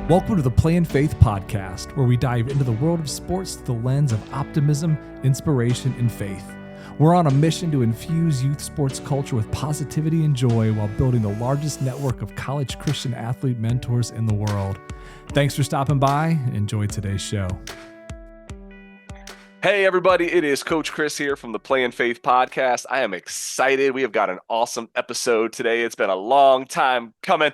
Welcome to the Play and Faith podcast, where we dive into the world of sports through the lens of optimism, inspiration, and faith. We're on a mission to infuse youth sports culture with positivity and joy while building the largest network of college Christian athlete mentors in the world. Thanks for stopping by. Enjoy today's show. Hey everybody, it is Coach Chris here from the Play and Faith podcast. I am excited. We have got an awesome episode today. It's been a long time coming.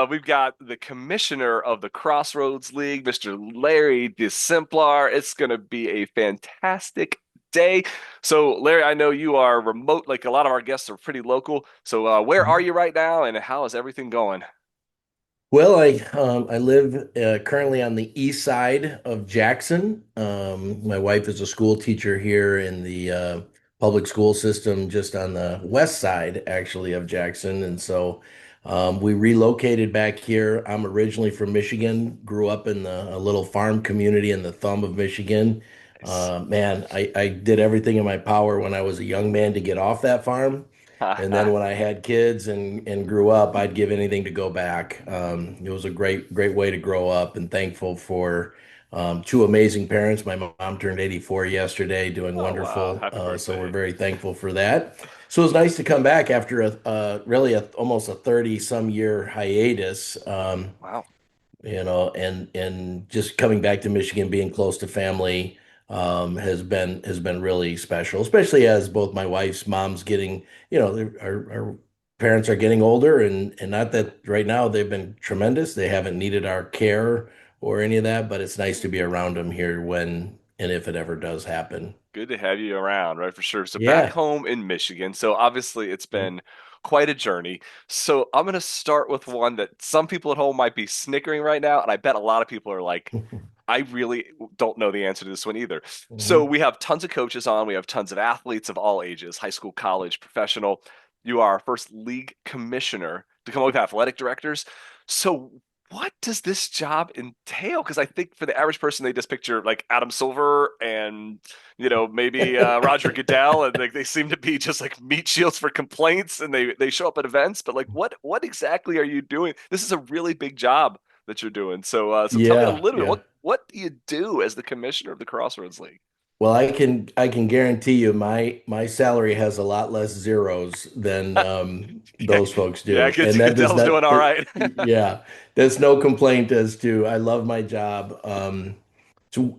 We've got the commissioner of the Crossroads League, Mr. Larry DeSimplare. It's going to be a fantastic day. So Larry, I know you are remote, like a lot of our guests are pretty local. So where are you right now and how is everything going? Well, I live currently on the east side of Jackson. My wife is a school teacher here in the public school system, just on the west side, actually, of Jackson. And so we relocated back here. I'm originally from Michigan, grew up in a little farm community in the thumb of Michigan. Man, I did everything in my power when I was a young man to get off that farm. And then when I had kids and grew up, I'd give anything to go back. It was a great way to grow up, and thankful for two amazing parents. My mom turned 84 yesterday, doing wonderful. Wow. So we're very thankful for that. So it was nice to come back after almost a 30-some year hiatus. Wow. And just coming back to Michigan, being close to family. Has been really special, especially as both my wife's mom's getting, our parents are getting older, and not that right now they've been tremendous. They haven't needed our care or any of that, but it's nice to be around them here when and if it ever does happen. Good to have you around, right? For sure. So back Yeah. home in Michigan. So obviously it's been quite a journey. So I'm going to start with one that some people at home might be snickering right now. And I bet a lot of people are like, I really don't know the answer to this one either. So Mhm. we have tons of coaches on. We have tons of athletes of all ages, high school, college, professional. You are our first league commissioner to come up with athletic directors. So what does this job entail? Because I think for the average person, they just picture like Adam Silver and, maybe Roger Goodell, and they seem to be just like meat shields for complaints, and they show up at events. But like, what exactly are you doing? This is a really big job that you're doing. So tell me a Yeah, little bit. yeah. What do you do as the commissioner of the Crossroads League? Well, I can guarantee you my salary has a lot less zeros than Yeah, those folks yeah, do, and that does Goodell's not. doing all right. Yeah, that's no complaint as to I love my job.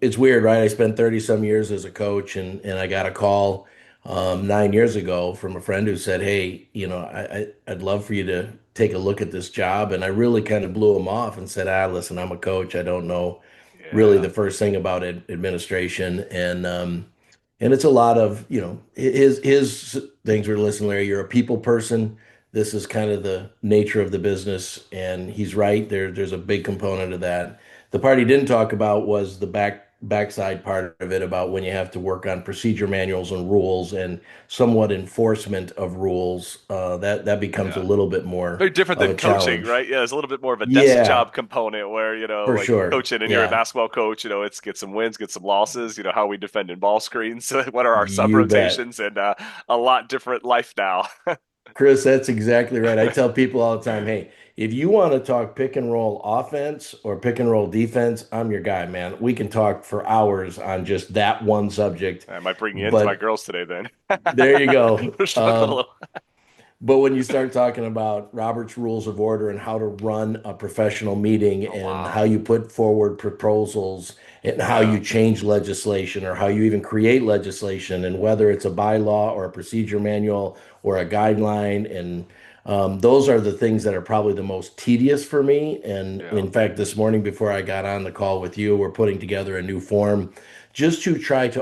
It's weird, right? I spent 30 some years as a coach, and I got a call 9 years ago from a friend who said, "Hey, I'd love for you to take a look at this job," and I really kind of blew him off and said, listen, I'm a coach. I don't know really Yeah, the first thing about administration, and it's a lot of his things were, listen, Larry, you're a people person. This is kind of the nature of the business, and he's right. There's a big component of that. The part he didn't talk about was the backside part of it, about when you have to work on procedure manuals and rules and somewhat enforcement of rules. That becomes a yeah. little bit more Very different of than a coaching, challenge. right? Yeah, it's a little bit more of a desk Yeah, job component where, for like sure. coaching and you're a Yeah, basketball coach, it's get some wins, get some losses, how we defend in ball screens, what are our sub you bet. rotations, and a lot different life now. Chris, that's exactly right. I tell people all the time, hey, if you want to talk pick and roll offense or pick and roll defense, I'm your guy, man. We can talk for hours on just that one subject. I might bring you into my But girls today then. there you go. We're struggling a little. But when you start talking about Robert's Rules of Order and how to run a professional meeting Oh, and wow. how you put forward proposals and how Yeah. you change legislation or how you even create legislation, and whether it's a bylaw or a procedure manual or a guideline, and those are the things that are probably the most tedious for me. And Yeah. in fact, this morning before I got on the call with you, we're putting together a new form just to try to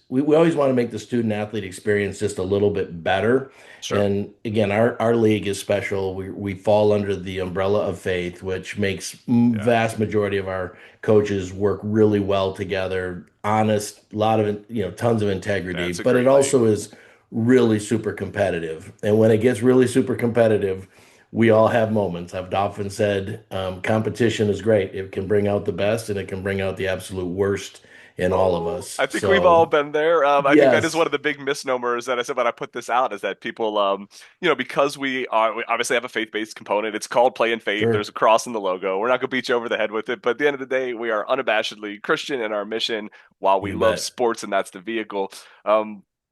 we always want to make the student athlete experience just a little bit better. Sure. And again, our league is special. We fall under the umbrella of faith, which makes Yeah. vast majority of our coaches work really well together. Honest, a lot of tons of integrity, That's a but it great league. also is really super competitive. And when it gets really super competitive, we all have moments. I've often said competition is great. It can bring out the best and it can bring out the absolute worst in all of Oh, us. I think we've all So been there. I think that is one yes, of the big misnomers that I said when I put this out is that people, because we obviously have a faith-based component. It's called Play in Faith. There's sure, a cross in the logo. We're not going to beat you over the head with it, but at the end of the day, we are unabashedly Christian in our mission while we you love bet. sports, and that's the vehicle.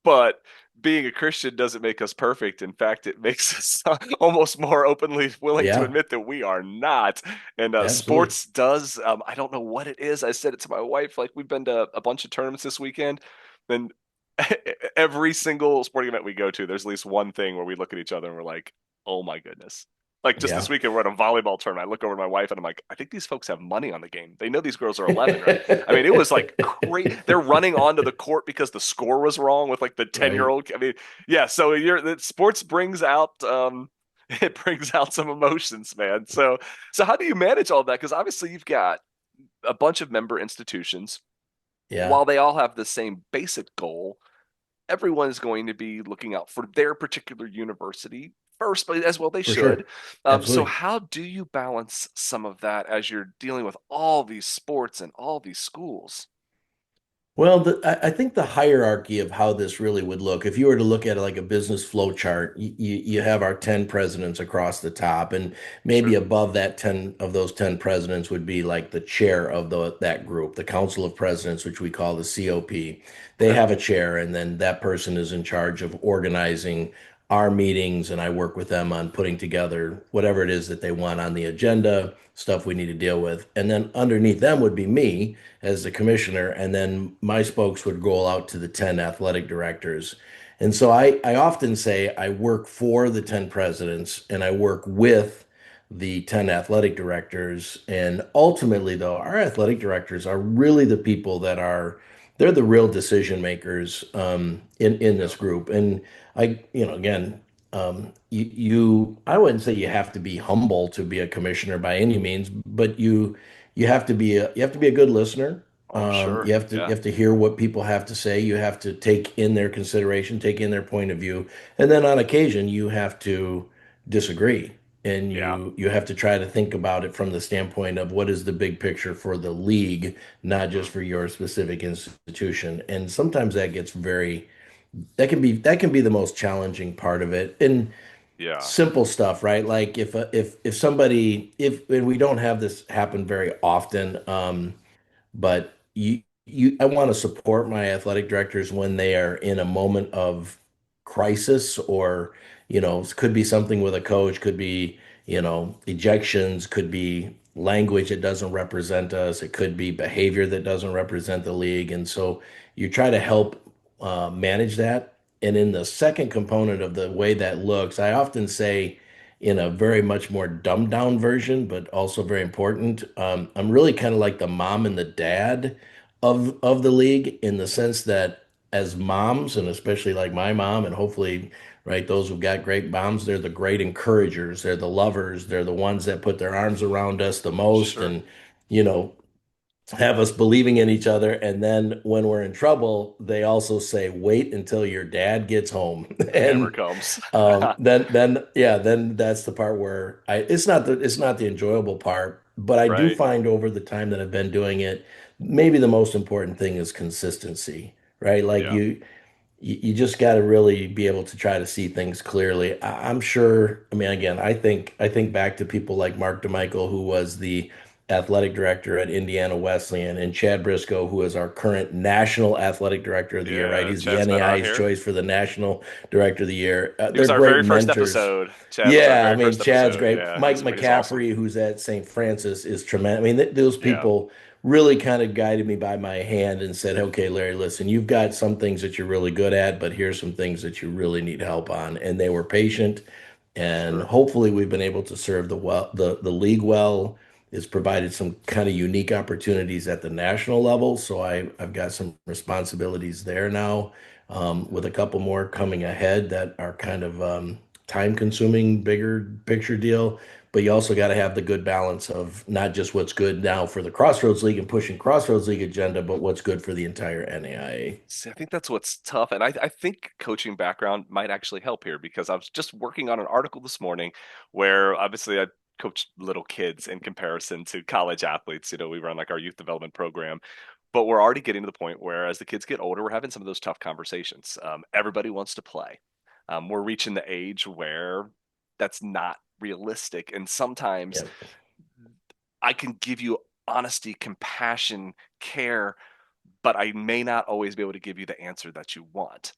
But being a Christian doesn't make us perfect. In fact, it makes us almost more openly willing to Yeah, admit that we are not. And absolutely. sports does, I don't know what it is. I said it to my wife, like we've been to a bunch of tournaments this weekend, and every single sporting event we go to, there's at least one thing where we look at each other and we're like, oh my goodness. Like just this Yeah. weekend, we're at a volleyball tournament. I look over at my wife and I'm like, I think these folks have money on the game. They know these girls are 11, right? I mean, it was like crazy. They're running onto the court because the score was wrong with like the 10-year Right. old. I mean, yeah. So sports brings out, it brings out some emotions, man. So how do you manage all that? Because obviously you've got a bunch of member institutions. Yeah, While they all have the same basic goal, everyone is going to be looking out for their particular university first, but as well they for should. sure. So Absolutely. how do you balance some of that as you're dealing with all these sports and all these schools? Well, I think the hierarchy of how this really would look, if you were to look at it like a business flow chart, you have our 10 presidents across the top, and maybe Sure. above that 10 of those 10 presidents would be like the chair of that group, the Council of Presidents, which we call the COP. They Okay. have a chair, and then that person is in charge of organizing our meetings, and I work with them on putting together whatever it is that they want on the agenda, stuff we need to deal with. And then underneath them would be me as the commissioner, and then my spokes would roll out to the 10 athletic directors. And so I often say I work for the 10 presidents and I work with the 10 athletic directors. And ultimately, though, our athletic directors are really the people that they're the real decision makers in Yeah. this group. And again, I wouldn't say you have to be humble to be a commissioner by any means, but you have to be a good listener. Oh, I'm You sure. have to you Yeah. have to hear what people have to say. You have to take in their consideration, take in their point of view, and then on occasion you have to disagree, and Yeah. you have to try to think about it from the standpoint of what is the big picture for the league, not Hmm. just for your specific institution. And sometimes that can be the most challenging part of it. And Yeah. simple stuff, right? Like if somebody if and we don't have this happen very often, but I want to support my athletic directors when they are in a moment of crisis, or it could be something with a coach, could be ejections, could be language that doesn't represent us, it could be behavior that doesn't represent the league. And so you try to help manage that. And in the second component of the way that looks, I often say, in a very much more dumbed down version, but also very important. I'm really kind of like the mom and the dad of the league, in the sense that as moms, and especially like my mom, and hopefully, right, those who've got great moms, they're the great encouragers, they're the lovers, they're the ones that put their arms around us the most, Sure. and you know have us believing in each other. And then when we're in trouble, they also say, "Wait until your dad gets home." Hammer And comes. then that's the part where it's not the enjoyable part, but I do Right. find over the time that I've been doing it, maybe the most important thing is consistency, right? Like Yeah. you just got to really be able to try to see things clearly. I'm sure. I mean, again, I think back to people like Mark DeMichael, who was the athletic director at Indiana Wesleyan, and Chad Briscoe, who is our current national athletic director of the year. Right, Yeah. he's the Chad's been on NAIA's here. choice for the national director of the year. He They're was our great very first mentors. episode. Chad was our Yeah, I very mean, first Chad's episode. great. Yeah, Mike he's awesome. McCaffrey, who's at St. Francis, is tremendous. I mean, those Yeah, people really kind of guided me by my hand and said, "Okay, Larry, listen, you've got some things that you're really good at, but here's some things that you really need help on." And they were patient, and sure. hopefully we've been able to serve the league well. It's provided some kind of unique opportunities at the national level, so I've got some responsibilities there now, with a couple more coming ahead that are kind of time consuming, bigger picture deal. But you also got to have the good balance of not just what's good now for the Crossroads League and pushing Crossroads League agenda, but what's good for the entire NAIA. See, I think that's what's tough. And I think coaching background might actually help here because I was just working on an article this morning where obviously I coach little kids in comparison to college athletes. We run like our youth development program. but we're already getting to the point where as the kids get older, we're having some of those tough conversations. Everybody wants to play. We're reaching the age where that's not realistic. And sometimes Yeah, I can give you honesty, compassion, care, but I may not always be able to give you the answer that you want.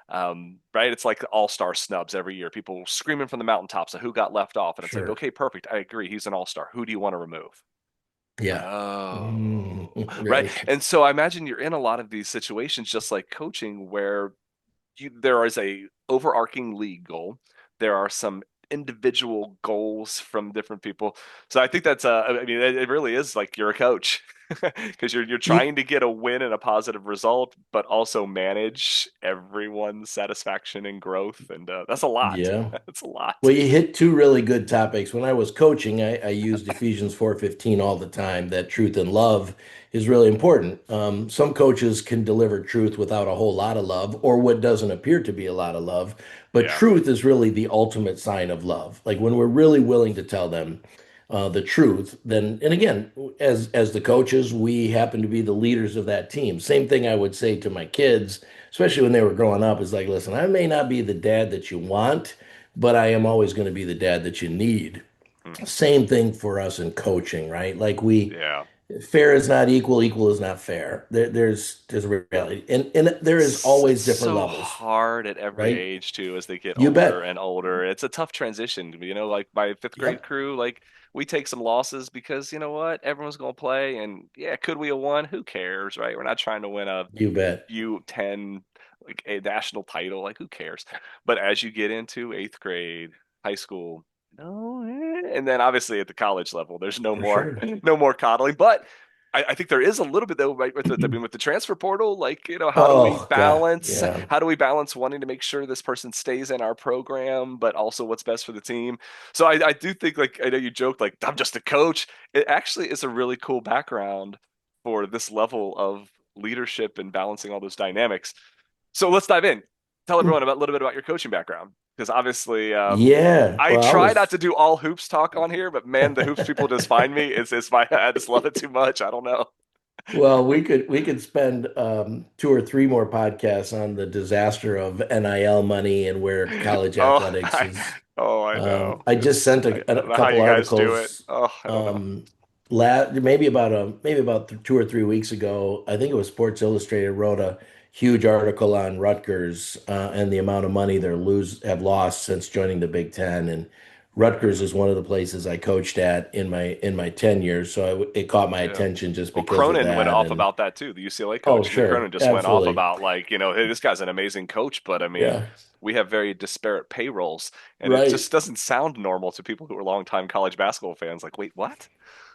Right? It's like the all-star snubs every year. People screaming from the mountaintops of who got left off. And it's like, sure. okay, perfect. I agree. He's an all-star. Who do you want to remove? Yeah. Oh, right. Right. And so I imagine you're in a lot of these situations, just like coaching, where there is a overarching league goal. There are some individual goals from different people. So I think that's I mean, it really is like you're a coach because you're Ye- trying to get a win and a positive result, but also manage everyone's satisfaction and growth, and that's a lot. Yeah. That's a lot. Well, you hit two really good topics. When I was coaching, I used Ephesians 4:15 all the time, that truth and love is really important. Some coaches can deliver truth without a whole lot of love, or what doesn't appear to be a lot of love. But Yeah. truth is really the ultimate sign of love. Like when we're really willing to tell them the truth, then, and again, as the coaches, we happen to be the leaders of that team. Same thing I would say to my kids, especially when they were growing up, is like, listen, I may not be the dad that you want, but I am always going to be the dad that you need. Mhm. Same thing for us in coaching, right? Like we, Yeah. fair is not equal, equal is not fair. There's a reality, and there is It's always different so levels, hard at every right? age too as they get You older bet. and older. It's a tough transition. Like my fifth grade Yep, crew, like we take some losses because you know what? Everyone's gonna play and yeah, could we have won? Who cares, right? We're not trying to win a you bet. U10 like a national title, like who cares? But as you get into eighth grade, high school, no, and then obviously at the college level, there's no For more sure. no more coddling. But I think there is a little bit though, right? I mean, with the transfer portal, like Oh God, yeah, how do we balance wanting to make sure this person stays in our program, but also what's best for the team? So I do think like I know you joke like I'm just a coach. It actually is a really cool background for this level of leadership and balancing all those dynamics. So let's dive in. Tell everyone about a little bit about your coaching background because obviously yeah. I Well, I try not was. to do all hoops talk on here, but man, the hoops people just find me. It's my I just love it too much. I don't know. Well, we could spend 2 or 3 more podcasts on the disaster of NIL money and where college Oh, athletics is. I know. I just sent I a don't know how couple you guys do it. articles. Oh, I don't know. Maybe about 2 or 3 weeks ago. I think it was Sports Illustrated wrote a huge article on Rutgers and the amount of money they're lose have lost since joining the Big Ten. And Rutgers is one of the places I coached at in my tenure, so it caught my Yeah. attention just Well, because of Cronin went that. off And about that too. The UCLA oh, coach, Mick sure, Cronin, just went off absolutely, about like, hey, this guy's an amazing coach, but I mean, yeah, we have very disparate payrolls, and it right. just doesn't sound normal to people who are longtime college basketball fans. Like, wait, what?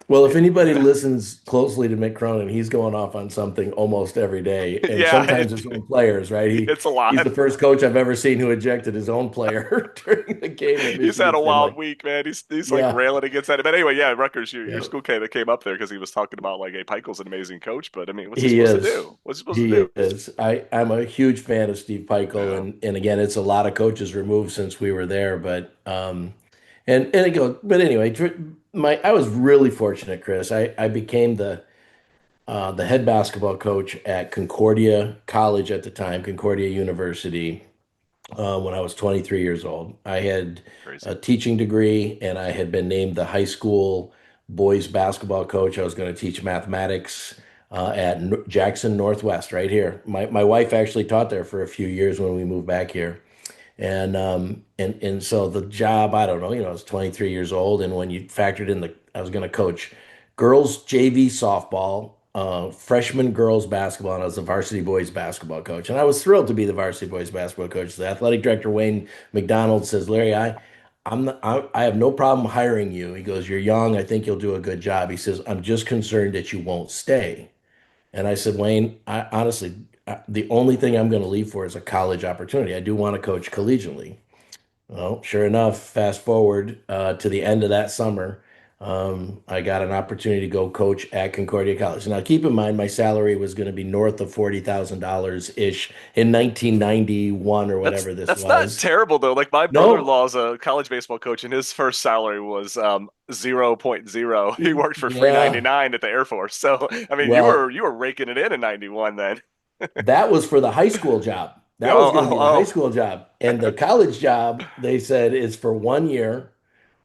Well, if anybody listens closely to Mick Cronin, he's going off on something almost every day, and Yeah, sometimes his own players, right? it's a He's lot. the first coach I've ever seen who ejected his own player during the game at He's had Michigan a State. I'm wild like, week, man. He's like yeah, railing against that. But anyway, yeah, Rutgers, your yeah, school that came up there because he was talking about like, hey, Pikiell's an amazing coach, but I mean, what's he he supposed to is. do? What's he supposed to He do? is. I'm a huge fan of Steve Pikiell, Yeah, and again, it's a lot of coaches removed since we were there, but and it goes. But anyway, I was really fortunate, Chris. I became the head basketball coach at Concordia College at the time, Concordia University, when I was 23 years old. I had crazy. a teaching degree and I had been named the high school boys basketball coach. I was going to teach mathematics at Jackson Northwest, right here. My wife actually taught there for a few years when we moved back here. And so the job, I don't know, I was 23 years old, and when you factored in I was going to coach girls JV softball, freshman girls basketball, and I was the varsity boys basketball coach. And I was thrilled to be the varsity boys basketball coach. The athletic director Wayne McDonald says, Larry, I have no problem hiring you. He goes, you're young. I think you'll do a good job. He says, I'm just concerned that you won't stay. And I said, Wayne, I honestly, the only thing I'm going to leave for is a college opportunity. I do want to coach collegiately. Well, sure enough, fast forward to the end of that summer, I got an opportunity to go coach at Concordia College. Now, keep in mind, my salary was going to be north of $40,000 ish in 1991 or That's whatever this that's not was. terrible though. Like my No, brother-in-law is a college baseball coach, and his first salary was 0.0. He worked for free yeah. 99 at the Air Force. So I mean, you were Well, you were raking it in 91 then. that was for the high school job. Yeah, That was oh, going to be the high oh, school job. And the college job, they said, is for 1 year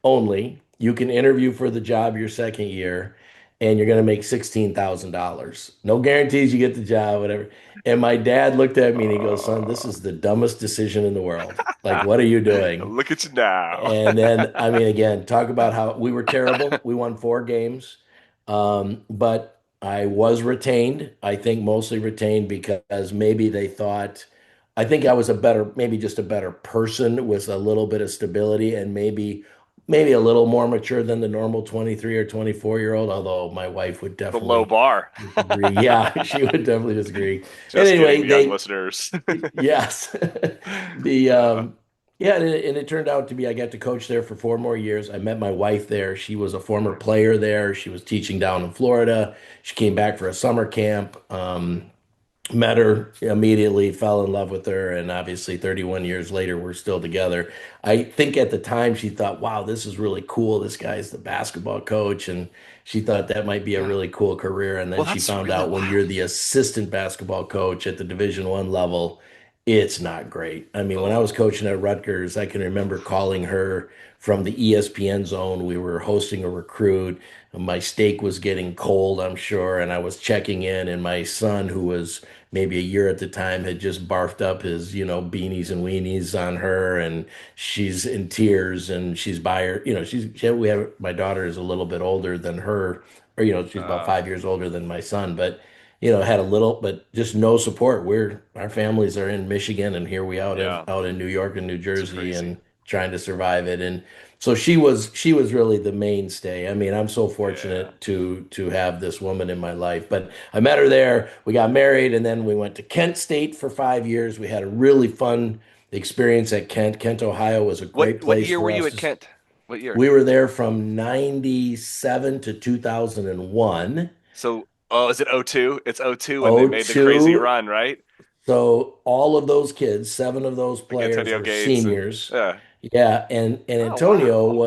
only. You can interview for the job your second year, and you're going to make $16,000. No guarantees you get the job, whatever. And my dad looked at me and he goes, "Son, this oh. is the dumbest decision in the world. Like, what are you doing?" Look at you now. And then, I mean, again, talk about how we were terrible. We won 4 games. But I was retained. I think mostly retained because maybe they thought, I think I was a better, maybe just a better person with a little bit of stability and maybe a little more mature than the normal 23 or 24-year-old, although my wife would The low definitely bar. disagree. Yeah, she would definitely disagree. And Just anyway, kidding, young they listeners. yes. The Uh, yeah, and it turned out to be I got to coach there for 4 more years. I met my wife there. She was a former player there. She was teaching down in Florida. She came back for a summer camp. Met her immediately, fell in love with her, and obviously 31 years later, we're still together. I think at the time she thought, wow, this is really cool. This guy's the basketball coach, and she thought that might be a yeah. really cool career. And Well, then she that's found really out when you're wild. the assistant basketball coach at the Division I level, it's not great. I mean, when I was Oh, coaching at Rutgers, I can remember calling her from the ESPN zone. We were hosting a recruit. My steak was getting cold, I'm sure, and I was checking in, and my son, who was maybe a year at the time, had just barfed up his, beanies and weenies on her, and she's in tears, and she's by her, we have my daughter is a little bit older than her, or she's about uh, 5 years older than my son, but had a little, but just no support. Our families are in Michigan, and here we yeah, out in New York and New it's Jersey, crazy. and trying to survive it. And so she was really the mainstay. I mean, I'm so Yeah. fortunate to have this woman in my life. But I met her there. We got married, and then we went to Kent State for 5 years. We had a really fun experience at Kent. Kent, Ohio was a What great what place year were for you us at to. Kent? What year? We were there from 97 to 2001. So, oh, is it '02? It's '02 when they Oh made the crazy two. run, right? So all of those kids, 7 of those Like players Antonio were Gates and seniors. yeah. Yeah, and Oh Antonio wow.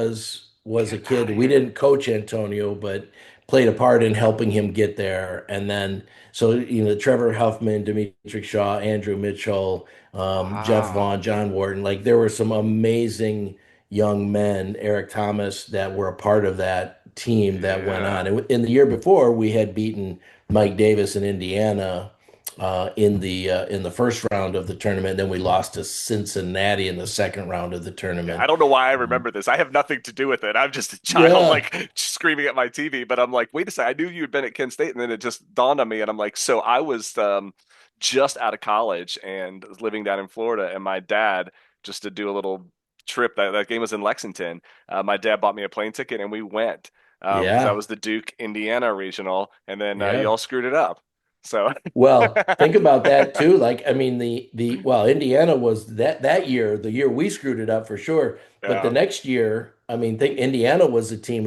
was a Get out kid. of We here. didn't coach Antonio, but played a part in helping him get there. And then so Trevor Huffman, Demetric Shaw, Andrew Mitchell, Jeff Wow. Vaughn, John Wharton, like there were some amazing young men, Eric Thomas, that were a part of that team that went on. Yeah. And in the year before, we had beaten Mike Davis in Indiana in the first round of the tournament. Then we lost to Cincinnati in the second round of the Yeah, I tournament. don't know why I Um, remember this. I have nothing to do with it. I'm just a child, yeah, like screaming at my TV. But I'm like, wait a second. I knew you had been at Kent State, and then it just dawned on me, and I'm like, so I was just out of college and was living down in Florida, and my dad just to do a little trip. That game was in Lexington. My dad bought me a plane ticket, and we went because that yeah, was the Duke Indiana regional, and then you yeah. all screwed it up. So Well, think about that too. Like, I mean, the well, Indiana was that year, the year we screwed it up for sure. But the yeah. next year, I mean, think Indiana was a team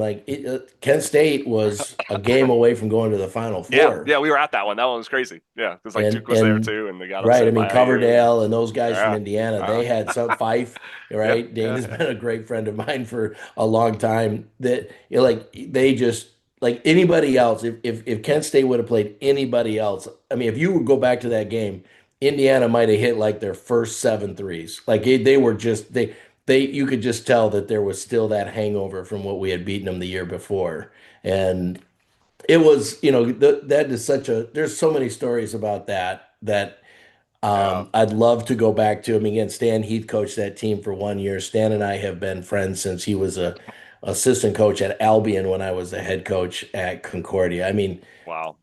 Kent State was a game away from going to the Final Yeah, Four. yeah, we were at that one. That one was crazy. Yeah, because like Duke was there And too, and they got right, I upset mean by IU. And, Coverdale and those guys from yeah, Indiana, uh, they had some Fife, yeah, right? yeah, Dana's yeah. been a great friend of mine for a long time. That like they just like anybody else, if Kent State would have played anybody else, I mean, if you would go back to that game, Indiana might have hit like their first seven threes. Like they were just they you could just tell that there was still that hangover from what we had beaten them the year before. And it was, that is such a, there's so many stories about that Yeah. I'd love to go back to. I mean, again, Stan Heath coached that team for 1 year. Stan and I have been friends since he was a assistant coach at Albion when I was the head coach at Concordia. I mean, Wow.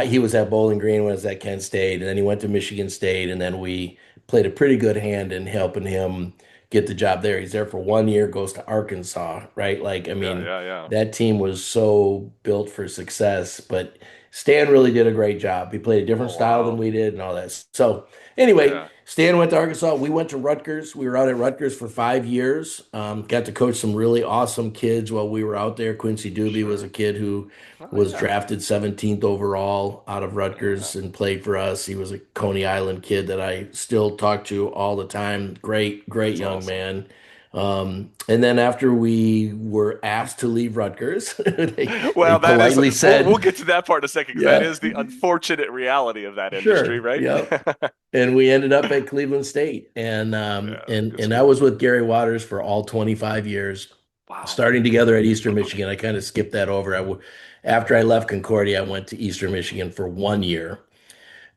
he was at Bowling Green when I was at Kent State, and then he went to Michigan State, and then we played a pretty good hand in helping him get the job there. He's there for 1 year, goes to Arkansas, right? Like, I Yeah, mean, yeah, yeah. that team was so built for success, but Stan really did a great job. He played a different Oh style than wow. we did and all that. So anyway, Yeah. Stan went to Arkansas. We went to Rutgers. We were out at Rutgers for 5 years. Got to coach some really awesome kids while we were out there. Quincy Doobie was a Sure. kid who Oh was yeah. drafted 17th overall out of Yeah. Rutgers and played for us. He was a Coney Island kid that I still talk to all the time. Great, great That's young awesome. man. And then after we were asked to leave Rutgers, they Well, that is politely we'll said, get to that part in a second because that yeah, is the unfortunate reality of that industry, sure, right? yep. And we ended up at Cleveland State, and Yeah, good I school. was with Gary Waters for all 25 years, Wow. starting together at Eastern Michigan. I kind of skipped that over. After I left Concordia, I went to Eastern Michigan for 1 year,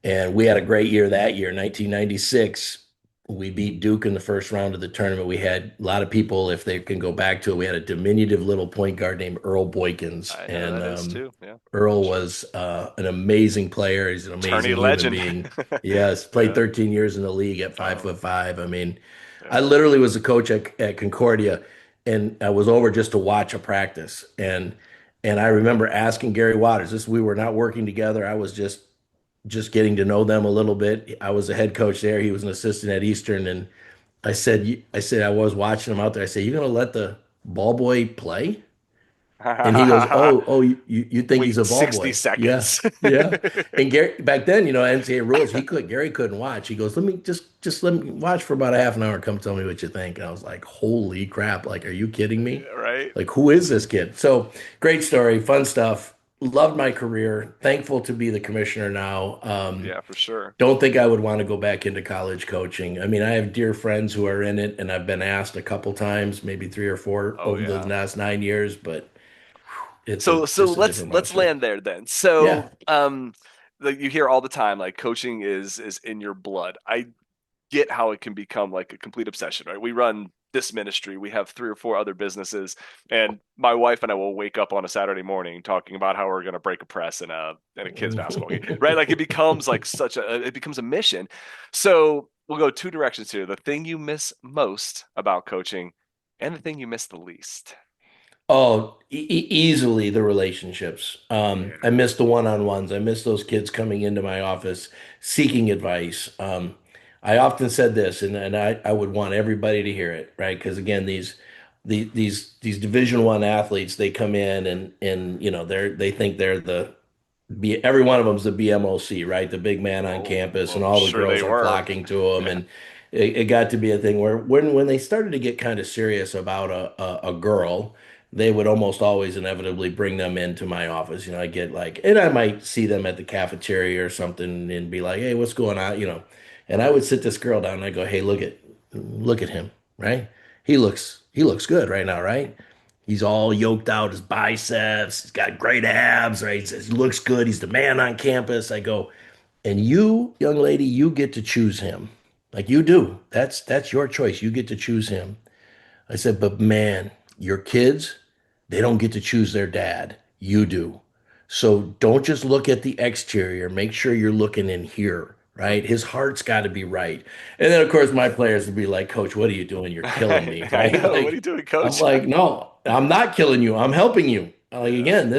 and we had a great year that year, 1996. We beat Duke in the first round of the tournament. We had a lot of people, if they can go back to it, we had a diminutive little point guard named Earl Boykins, I know who and that is too. Yeah, Earl sure. was an amazing player. He's an Tourney amazing human legend. being. Yes, played Yeah. 13 years in the league at five Oh, foot five. I mean, I yeah. literally was a coach at Concordia, and I was over just to watch a practice. And I remember asking Gary Waters, this we were not working together. I was just getting to know them a little bit. I was a head coach there. He was an assistant at Eastern, and I said I was watching him out there. I said, "You gonna let the ball boy play?" And he goes, "Oh, you think he's Wait a ball 60 boy?" Yeah, seconds. yeah. And Gary back then, NCAA rules, Gary couldn't watch. He goes, "Let me just let me watch for about a half an hour. Come tell me what you think." And I was like, "Holy crap! Like, are you kidding me? Right? Like, who is this kid?" So great story, fun stuff. Loved my career. Thankful to be the commissioner now. Yeah, for sure. Don't think I would want to go back into college coaching. I mean, I have dear friends who are in it, and I've been asked a couple times, maybe three or four Oh over the yeah. last 9 years, but it's a So just a let's different let's monster. land there then. Yeah. So like you hear all the time like coaching is in your blood. I get how it can become like a complete obsession, right? We run this ministry, we have three or four other businesses, and my wife and I will wake up on a Saturday morning talking about how we're going to break a press in a kids basketball game, right? Like it becomes like it becomes a mission. So we'll go two directions here: the thing you miss most about coaching, and the thing you miss the least. Oh, easily the relationships. I Yeah. miss the one-on-ones. I miss those kids coming into my office seeking advice. I often said this, and I would want everybody to hear it, right? Because again, these Division I athletes, they come in and they think they're every one of them's the BMOC, right? The big man on Oh, campus, and well, all the sure they girls are were. flocking to him. Yeah. And it got to be a thing where when they started to get kind of serious about a girl, they would almost always inevitably bring them into my office. I get like, and I might see them at the cafeteria or something and be like, "Hey, what's going on?" And I would sit this girl down and I go, "Hey, look at him, right? He looks good right now, right? He's all yoked out, his biceps, he's got great abs, right? He says he looks good, he's the man on campus." I go, "And you, young lady, you get to choose him. Like you do. That's your choice. You get to choose him." I said, "But man, your kids, they don't get to choose their dad. You do. So don't just look at the exterior. Make sure you're looking in here, right? His heart's got to be right." And then, of course, my players would be like, "Coach, what are you doing? You're killing me," I right? know. What are you Like, doing, I'm coach? like, "No, I'm not killing you. I'm helping you." Like, Yeah. again,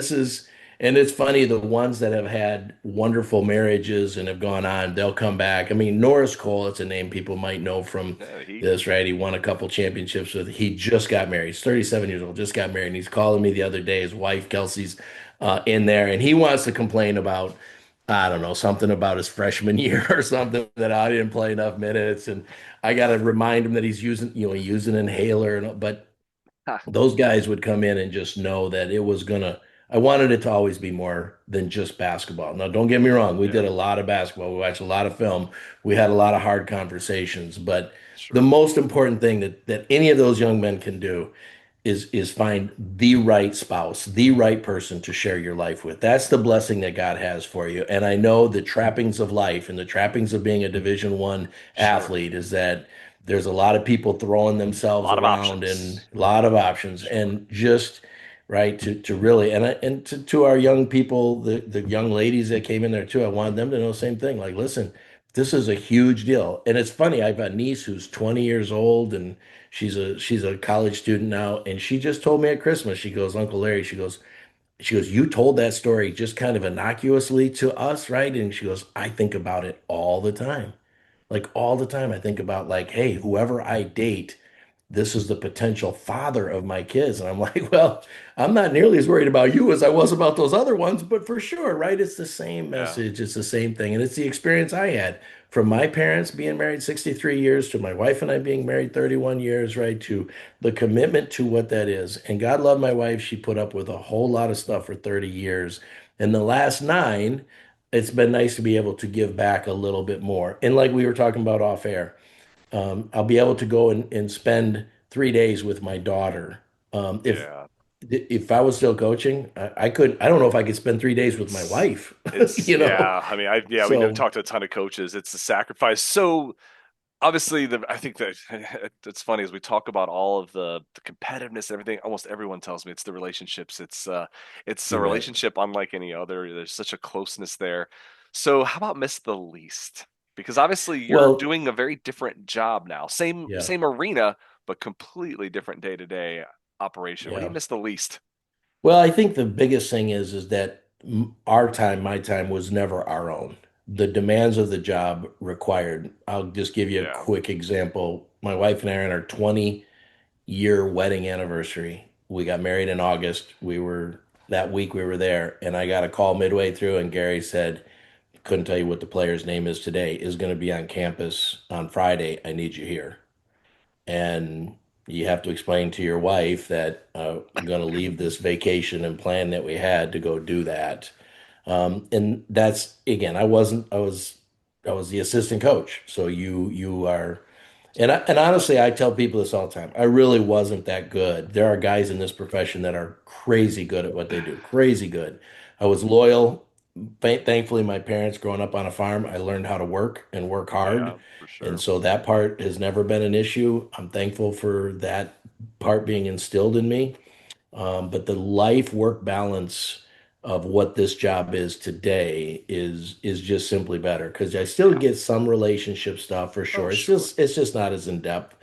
and it's funny, the ones that have had wonderful marriages and have gone on, they'll come back. I mean, Norris Cole, it's a name people might know from Yeah, he this, right? He won a couple championships he just got married. He's 37 years old, just got married. And he's calling me the other day. His wife, Kelsey's in there, and he wants to complain about, I don't know, something about his freshman year or something that I didn't play enough minutes. And I got to remind him that he's using an inhaler. But ha, those guys would come in and just know that I wanted it to always be more than just basketball. Now, don't get me wrong. We did yeah, a lot of basketball. We watched a lot of film. We had a lot of hard conversations. But the sure. most important thing that any of those young men can do is find the right spouse, the right person to share your life with. That's the blessing that God has for you. And I know the trappings of life and the trappings of being a Division I Sure. athlete is that there's a lot of people throwing A themselves lot of around and options. a lot of options, Sure. and just right to really and to our young people, the young ladies that came in there too, I wanted them to know the same thing. Like, listen, this is a huge deal. And it's funny, I've got a niece who's 20 years old, and she's a college student now, and she just told me at Christmas, she goes, "Uncle Larry," she goes, she goes, you told that story just kind of innocuously to us, right? And she goes, I think about it all the time. Like all the time, I think about like, hey, whoever I date, this is the potential father of my kids. And I'm like, well, I'm not nearly as worried about you as I was about those other ones, but for sure, right? It's the same Yeah. message. It's the same thing. And it's the experience I had from my parents being married 63 years to my wife and I being married 31 years, right? To the commitment to what that is. And God loved my wife. She put up with a whole lot of stuff for 30 years. And the last nine, it's been nice to be able to give back a little bit more. And like we were talking about off air, I'll be able to go and spend 3 days with my daughter. If Yeah. if I was still coaching, I could. I don't know if I could spend 3 days with my It's wife. it's You know, yeah. I mean, we know so talked to a ton of coaches. It's a sacrifice. So obviously, I think that it's funny as we talk about all of the competitiveness and everything. Almost everyone tells me it's the relationships. It's a you're right. relationship unlike any other. There's such a closeness there. So how about miss the least? Because obviously you're Well, doing a very different job now. yeah, Same arena, but completely different day to day operation. What do you yeah. miss the least? Well, I think the biggest thing is that our time, my time, was never our own. The demands of the job required. I'll just give you a Yeah. quick example. My wife and I are in our 20-year wedding anniversary. We got married in August. We were that week we were there, and I got a call midway through, and Gary said, "Couldn't tell you what the player's name is today. Is going to be on campus on Friday. I need you here." And you have to explain to your wife that I'm going to leave this vacation and plan that we had to go do that. And that's again, I was the assistant coach. So you are and honestly, I tell people this all the time. I really wasn't that good. There are guys in this profession that are crazy good at what they do. Crazy good. I was loyal. Thankfully, my parents growing up on a farm, I learned how to work and work hard. Yeah, for And sure. so that part has never been an issue. I'm thankful for that part being instilled in me. But the life work balance of what this job is today is just simply better because I still Yeah. get some relationship stuff for Oh, sure. sure. It's just not as in depth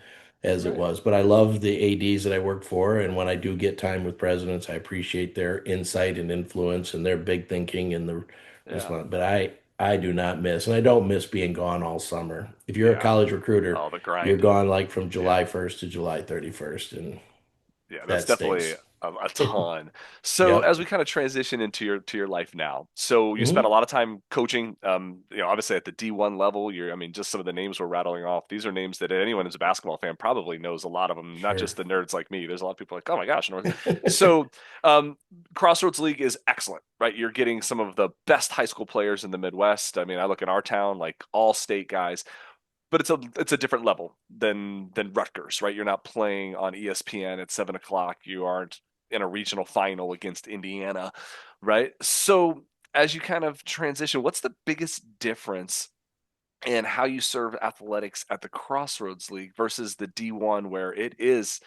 as it Right. was. But I love the ADs that I work for, and when I do get time with presidents, I appreciate their insight and influence and their big thinking and the Yeah. response. But I do not miss, and I don't miss being gone all summer. If you're a Yeah. college recruiter, Oh, the you're grind. gone like from Yeah. July 1st to July 31st, and Yeah, that's that definitely stinks. a ton. So Yep. as we kind of transition into your life now, so you spent a Mhm. lot of time coaching. Obviously at the D1 level, I mean, just some of the names we're rattling off. These are names that anyone who's a basketball fan probably knows. A lot of them, not Sure. just the nerds like me. There's a lot of people like, oh my gosh. So, um, Crossroads League is excellent, right? You're getting some of the best high school players in the Midwest. I mean, I look at our town, like all state guys, but it's a different level than Rutgers, right? You're not playing on ESPN at 7 o'clock. You aren't in a regional final against Indiana, right? So as you kind of transition, what's the biggest difference in how you serve athletics at the Crossroads League versus the D1, where it is?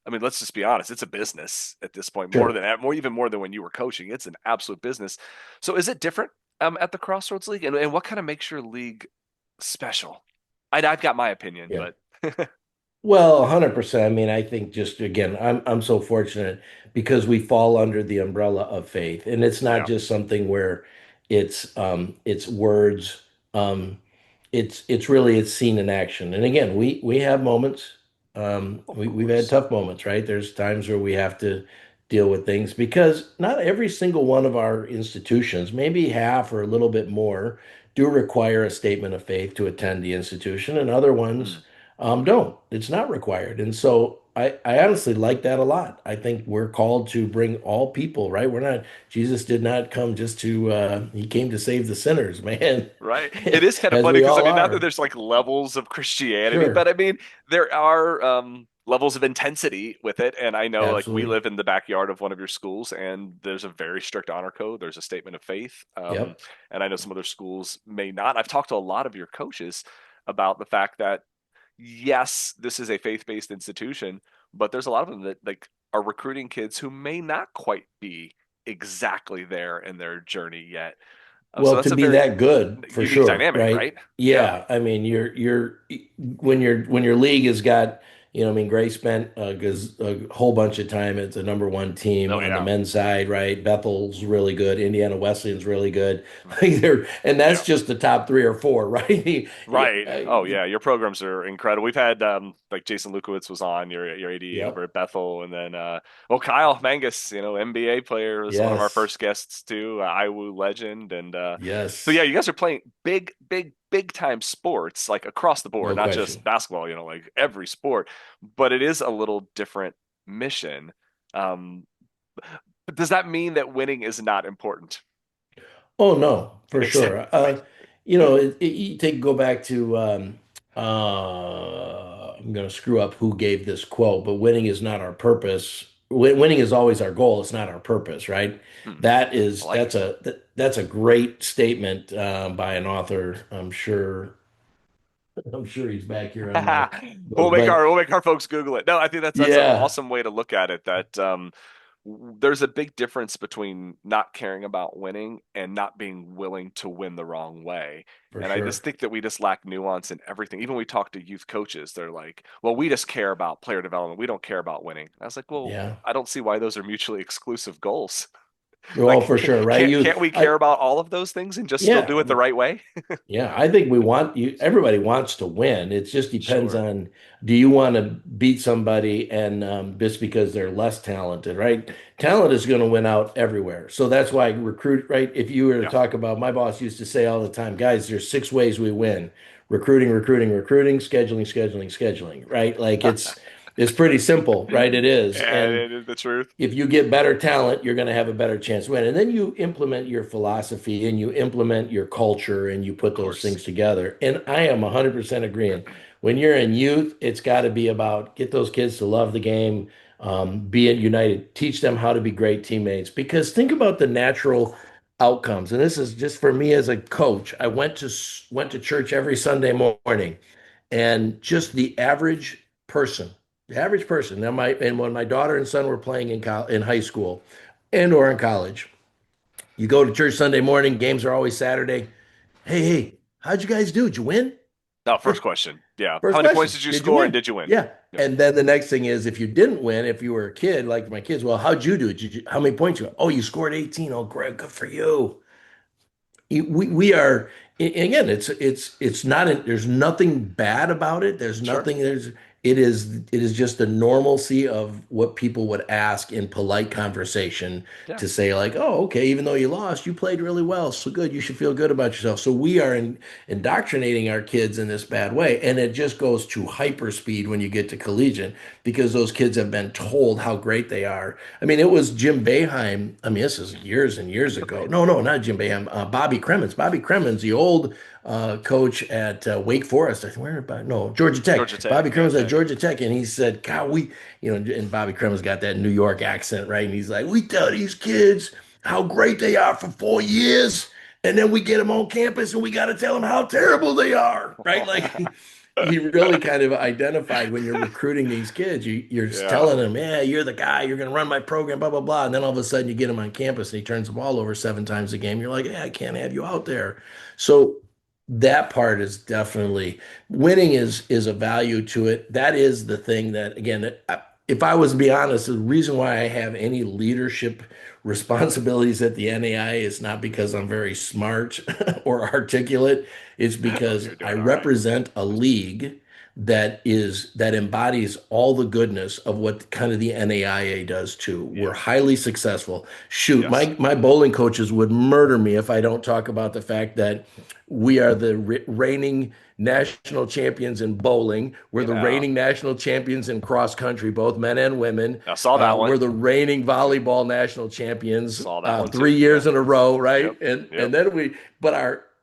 I mean, let's just be honest; it's a business at this point, Sure. even more than when you were coaching. It's an absolute business. So, is it different at the Crossroads League, and what kind of makes your league special? I've got my opinion, Yeah. but Well, 100%. I mean, I think just again, I'm so fortunate because we fall under the umbrella of faith, and it's not yeah, just something where it's words. Um, it's really it's seen in action. And again, we have moments. of We've had course. tough moments, right? There's times where we have to deal with things because not every single one of our institutions, maybe half or a little bit more, do require a statement of faith to attend the institution, and other ones Mm, okay, don't. It's not required. And so I honestly like that a lot. I think we're called to bring all people, right? We're not, Jesus did not come just to, he came to save the sinners, man, right. It is kind of as funny we because I all mean, not that are. there's like levels of Christianity, but Sure. I mean, there are levels of intensity with it. And I know, like, we Absolutely. live in the backyard of one of your schools, and there's a very strict honor code. There's a statement of faith, Yep. and I know some other schools may not. I've talked to a lot of your coaches about the fact that yes, this is a faith-based institution, but there's a lot of them that like are recruiting kids who may not quite be exactly there in their journey yet. So Well, that's to a be very that good, for unique sure, dynamic, right? right? Yeah. Yeah, I mean, you're when your league has got I mean, Gray spent a whole bunch of time at the number one team Oh on the yeah. men's side, right? Bethel's really good. Indiana Wesleyan's really good. Like and Yeah. that's just the top three or four, right? Right. Oh yeah, your programs are incredible. We've had like Jason Lukowitz was on your AD over Yep. at Bethel, and then well Kyle Mangus, NBA player, was one of our Yes. first guests too, IWU legend, and so yeah, Yes. you guys are playing big time sports like across the board, No not just question. basketball. Like every sport, but it is a little different mission. Um, but does that mean that winning is not important? Oh no, for Exactly. sure. You take go back to I'm going to screw up who gave this quote, but winning is not our purpose. Winning is always our goal. It's not our purpose, right? Hmm, That I is like it. that's a great statement by an author. I'm sure he's back here on my We'll notes, make but our folks Google it. No, I think that's an yeah, awesome way to look at it. That there's a big difference between not caring about winning and not being willing to win the wrong way. for And I just sure. think that we just lack nuance in everything. Even when we talk to youth coaches, they're like, "Well, we just care about player development. We don't care about winning." And I was like, "Well, Yeah. I don't see why those are mutually exclusive goals. Well, Like, for sure, right? can't we care I, about all of those things and just still do yeah. it the right way?" Yeah, I think we want you, everybody wants to win. It just depends Sure. on, do you want to beat somebody and just because they're less talented, right? Talent is going to win out everywhere. So that's why recruit, right? If you were to Yeah. talk about, my boss used to say all the time, guys, there's six ways we win: recruiting, recruiting, recruiting, scheduling, scheduling, scheduling, right? Like it's pretty simple, right? It is. And And it is the truth. if you get better talent, you're going to have a better chance to win. And then you implement your philosophy and you implement your culture and you Of put those course. things together. And I am 100% agreeing. When you're in youth, it's got to be about get those kids to love the game, be it united, teach them how to be great teammates. Because think about the natural outcomes. And this is just for me as a coach. I went to church every Sunday morning, and just the average person. Now, when my daughter and son were playing in high school and or in college, you go to church Sunday morning. Games are always Saturday. Hey, how'd you guys do? Did you win? No, first question. Yeah. How First many points question. did you Did you score and win? did you win? Yeah. Yeah. And then the next thing is, if you didn't win, if you were a kid like my kids, well, how'd you do? How many points you got? Oh, you scored 18. Oh, great, good for you. We are, again, it's not there's nothing bad about it. There's Sure. nothing there's it is just the normalcy of what people would ask in polite conversation, Yeah. to say like, oh, okay, even though you lost, you played really well, so good, you should feel good about yourself. So we are indoctrinating our kids in this bad way, and it just goes to hyper speed when you get to collegiate, because those kids have been told how great they are. I mean, it was Jim Boeheim. I mean, this is years and years ago. Right. No, not Jim Boeheim. Bobby Cremins. Bobby Cremins, the old coach at Wake Forest. I think where about no Georgia Tech. Georgia Tech. Bobby Yeah. Cremins at Okay. Georgia Tech, and he said, "God, and Bobby Cremins got that New York accent, right? And he's like, we tell these kids how great they are for 4 years, and then we get them on campus, and we got to tell them how terrible they are, right? Like." He really kind of identified when you're recruiting these kids, you're just Yeah. telling them, yeah, you're the guy, you're going to run my program, blah, blah, blah. And then all of a sudden you get him on campus and he turns the ball over 7 times a game. You're like, yeah, I can't have you out there. So that part is definitely winning is a value to it. That is the thing that, again, if I was to be honest, the reason why I have any leadership responsibilities at the NAIA is not because I'm very smart or articulate. It's because You're I doing all right. represent a league that embodies all the goodness of what kind of the NAIA does too. We're Yeah. highly successful. Shoot, Yes. my bowling coaches would murder me if I don't talk about the fact that we are the reigning national champions in bowling. We're the Yeah. reigning national champions in cross country, both men and women. I saw that We're one. the reigning volleyball national champions, Saw that one too. 3 years Yeah. in a row, Yep. right? And Yep. and then but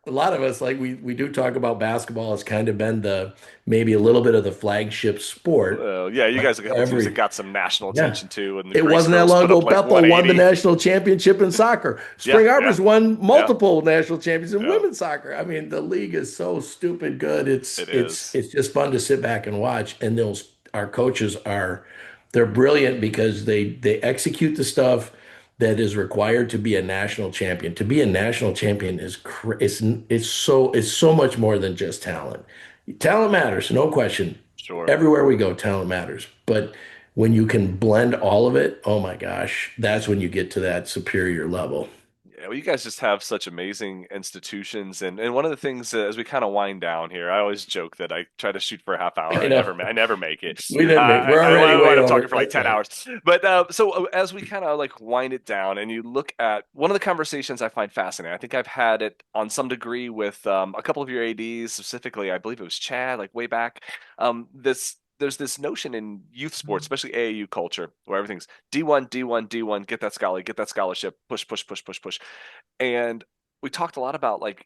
a lot of us, like we do talk about basketball as kind of been the maybe a little bit of the flagship sport, Yeah, you but guys have a couple teams that got some national yeah. attention too, and the It Grace wasn't that girls long put ago. up like Bethel won the 180. national championship in soccer. Yeah, Spring yeah, Arbor's won yeah, multiple national champions in yeah. women's soccer. I mean, the league is so stupid good. It's It it's is. it's just fun to sit back and watch. And those our coaches they're brilliant because they execute the stuff that is required to be a national champion. To be a national champion it's so much more than just talent. Talent matters, no question. Sure. everywhere we go, talent matters. But when you can blend all of it, oh my gosh, that's when you get to that superior level. Yeah, well, you guys just have such amazing institutions, and one of the things as we kind of wind down here, I always joke that I try to shoot for a half hour. I know I never make it. we didn't make. We're I already way wind up talking over. for like That's 10 right. hours. But as we kind of like wind it down, and you look at one of the conversations I find fascinating. I think I've had it on some degree with a couple of your ADs, specifically. I believe it was Chad, like way back. This There's this notion in youth sports, especially AAU culture, where everything's D1, D1, D1, get that scholarship, push, push, push, push, push. And we talked a lot about like,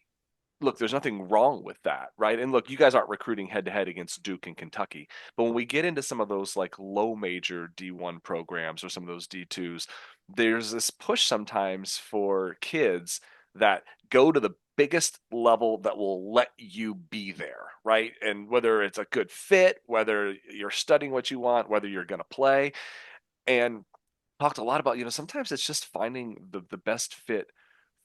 look, there's nothing wrong with that, right? And look, you guys aren't recruiting head to head against Duke and Kentucky. But when we get into some of those like low major D1 programs or some of those D2s, there's this push sometimes for kids that go to the biggest level that will let you be there, right? And whether it's a good fit, whether you're studying what you want, whether you're going to play, and talked a lot about, sometimes it's just finding the best fit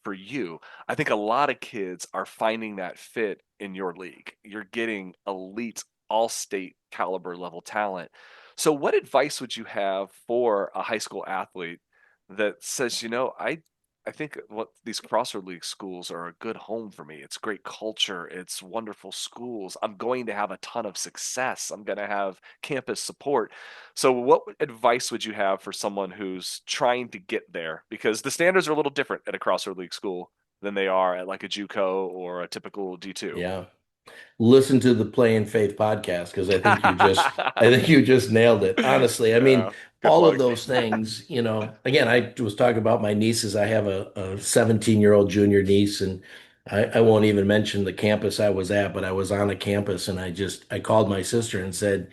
for you. I think a lot of kids are finding that fit in your league. You're getting elite, all state caliber level talent. So, what advice would you have for a high school athlete that says, I think what these Crossroad League schools are a good home for me. It's great culture. It's wonderful schools. I'm going to have a ton of success. I'm going to have campus support. So, what advice would you have for someone who's trying to get there? Because the standards are a little different at a Crossroad League school than they are at like a JUCO or a typical D2. Yeah. Listen to the Play in Faith podcast because I think you just nailed it. Honestly, I mean, Good all of plug. those things, again, I was talking about my nieces. I have a 17-year-old junior niece, and I won't even mention the campus I was at, but I was on a campus and I called my sister and said,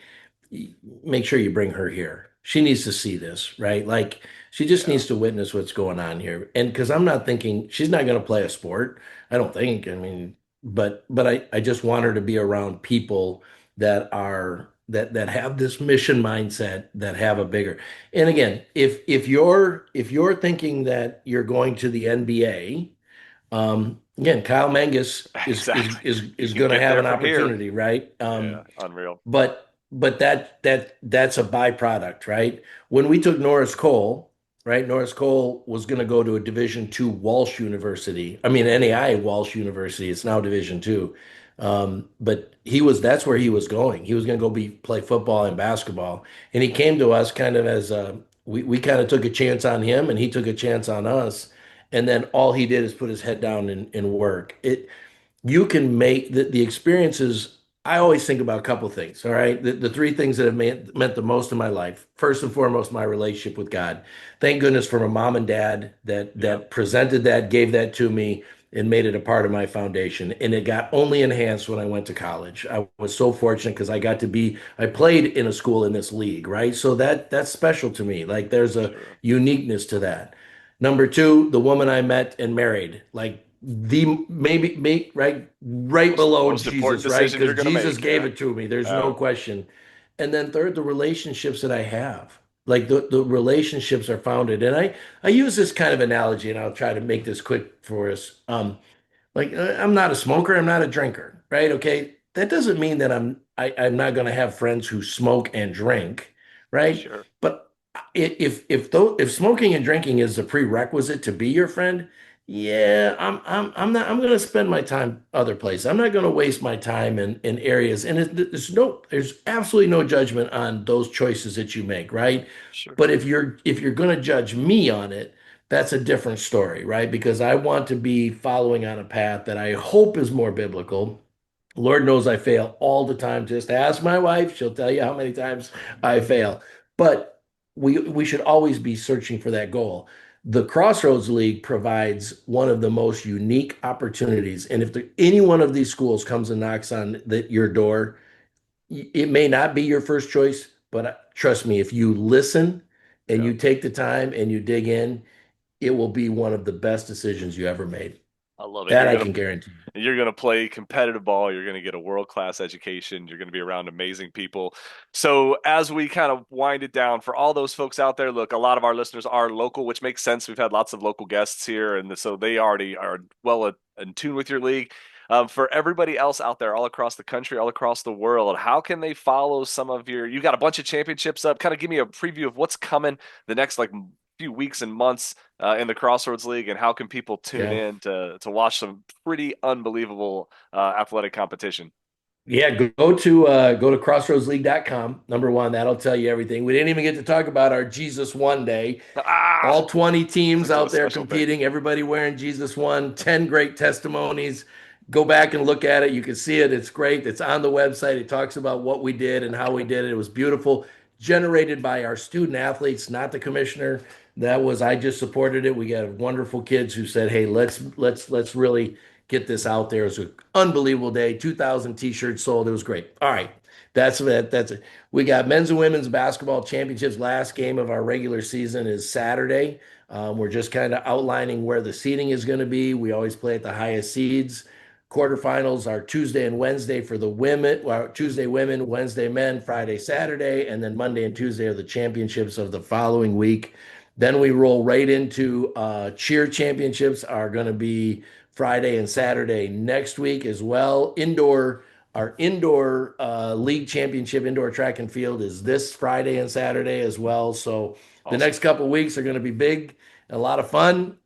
make sure you bring her here. She needs to see this, right? Like she just Yeah, needs to witness what's going on here. And because I'm not thinking she's not going to play a sport, I don't think. I mean, but I just want her to be around people that have this mission mindset that have a bigger. And again, if you're thinking that you're going to the NBA, again, Kyle Mangus exactly. You is can going to get have there an from here. opportunity, right? Yeah, unreal. But that's a byproduct, right? When we took Norris Cole, right? Norris Cole was going to go to a Division II Walsh University. I mean, NAIA Walsh University. It's now Division II. But that's where he was going. He was going to go play football and basketball. And he came to us kind of as we kind of took a chance on him and he took a chance on us. And then all he did is put his head down and work. You can make the experiences. I always think about a couple of things. All right. The three things that have meant the most in my life. First and foremost, my relationship with God. Thank goodness for my mom and dad Yeah, that presented that, gave that to me, and made it a part of my foundation. And it got only enhanced when I went to college. I was so fortunate because I played in a school in this league, right? So that's special to me. Like there's a sure. uniqueness to that. Number two, the woman I met and married, like the maybe right below Most important Jesus, right? decision you're Because going to Jesus make. gave Yeah. it to me. There's Uh, no question. And then third, the relationships that I have. Like the relationships are founded. And I use this kind of analogy, and I'll try to make this quick for us. Like I'm not a smoker, I'm not a drinker, right? Okay. That doesn't mean that I'm not going to have friends who smoke and drink, right? sure. But if smoking and drinking is a prerequisite to be your friend, yeah, I'm going to spend my time other places. I'm not going to waste my time in areas, and there's absolutely no judgment on those choices that you make, right? Sure. But if you're going to judge me on it, that's a different story, right? Because I want to be following on a path that I hope is more biblical. Lord knows I fail all the time. Just ask my wife, she'll tell you how many times I fail. But we should always be searching for that goal. The Crossroads League provides one of the most unique opportunities. And if any one of these schools comes and knocks on your door, it may not be your first choice, but trust me, if you listen and Yeah. you take the time and you dig in, it will be one of the best decisions you ever made. I love it. That I can guarantee you. You're gonna play competitive ball. You're gonna get a world class education. You're gonna be around amazing people. So as we kind of wind it down for all those folks out there, look, a lot of our listeners are local, which makes sense. We've had lots of local guests here, and so they already are well in tune with your league. For everybody else out there, all across the country, all across the world, how can they follow some of you got a bunch of championships up? Kind of give me a preview of what's coming the next few weeks and months in the Crossroads League, and how can people tune in to watch some pretty unbelievable athletic competition? Yeah, go to crossroadsleague.com. Number one, that'll tell you everything. We didn't even get to talk about our Jesus One Day. All 20 teams out there competing, everybody wearing Jesus One, 10 great testimonies. Go back and look at it. You can see it. It's great. It's on the website. It talks about what we did and how we did it. It was beautiful. Generated by our student athletes, not the commissioner. I just supported it. We got wonderful kids who said, "Hey, let's really get this out there." It was an unbelievable day. 2,000 t-shirts sold. It was great. All right. That's it. We got men's and women's basketball championships. Last game of our regular season is Saturday. We're just kind of outlining where the seeding is going to be. We always play at the highest seeds. Quarterfinals are Tuesday and Wednesday for the women. Well, Tuesday women, Wednesday men, Friday, Saturday, and then Monday and Tuesday are the championships of the following week. Then we roll right into cheer championships are going to be Friday and Saturday next week as well. Our indoor league championship, indoor track and field, is this Friday and Saturday as well. So the next couple of weeks are going to be big, a lot of fun.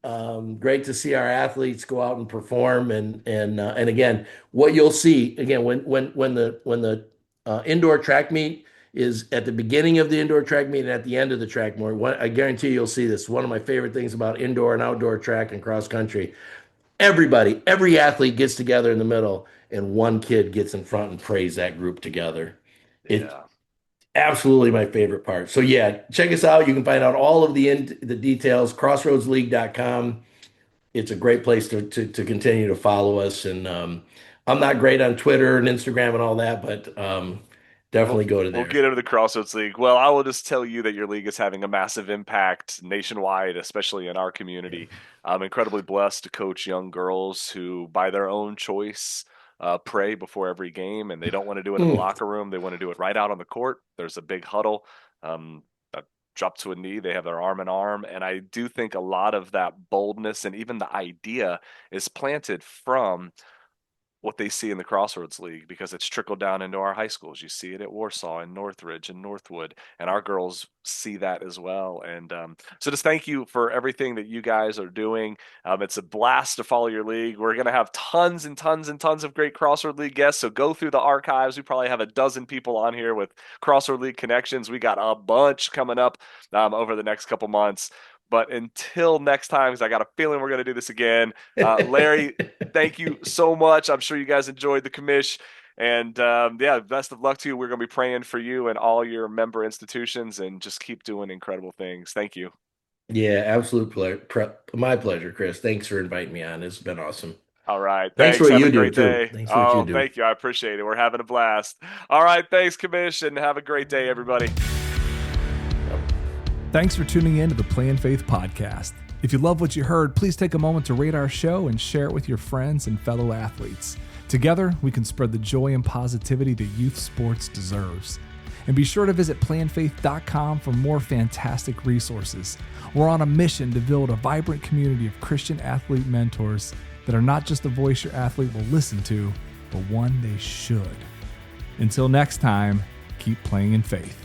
Great to see our athletes go out and perform. And again, what you'll see again when the indoor track meet is at the beginning of the indoor track meet and at the end of the track meet. I guarantee you'll see this. One of my favorite things about indoor and outdoor track and cross country. Every athlete gets together in the middle, and one kid gets in front and prays that group together. It's absolutely my favorite part. So yeah, check us out. You can find out all of the details, crossroadsleague.com. It's a great place to continue to follow us. And I'm not great on Twitter and Instagram and all that, but definitely go to there. We'll get into the Crossroads League. Well, I will just tell you that your league is having a massive impact nationwide, especially in our community. I'm incredibly blessed to coach young girls who, by their own choice, pray before every game, and they don't want to do it in the locker room. They want to do it right out on the court. There's a big huddle. Drop to a knee. They have their arm in arm. And I do think a lot of that boldness and even the idea is planted from what they see in the Crossroads League, because it's trickled down into our high schools. You see it at Warsaw and Northridge and Northwood, and our girls see that as well. And so just thank you for everything that you guys are doing. It's a blast to follow your league. We're going to have tons and tons and tons of great Crossroad League guests, so go through the archives. We probably have a dozen people on here with Crossroad League connections. We got a bunch coming up over the next couple months. But until next time, because I got a feeling we're going to do this again. Larry, thank you so much. I'm sure you guys enjoyed the commish. And best of luck to you. We're going to be praying for you and all your member institutions, and just keep doing incredible things. Thank you. Yeah, absolute pleasure. My pleasure, Chris. Thanks for inviting me on. It's been awesome. All right. Thanks for what you do, too. Thanks for what you do. Thank you. I appreciate it. We're having a blast. All right. Thanks, commish, and have a great day, everybody. Thanks for tuning in to the Play in Faith podcast. If you love what you heard, please take a moment to rate our show and share it with your friends and fellow athletes. Together, we can spread the joy and positivity that youth sports deserves. And be sure to visit playinfaith.com for more fantastic resources. We're on a mission to build a vibrant community of Christian athlete mentors that are not just a voice your athlete will listen to, but one they should. Until next time, keep playing in faith.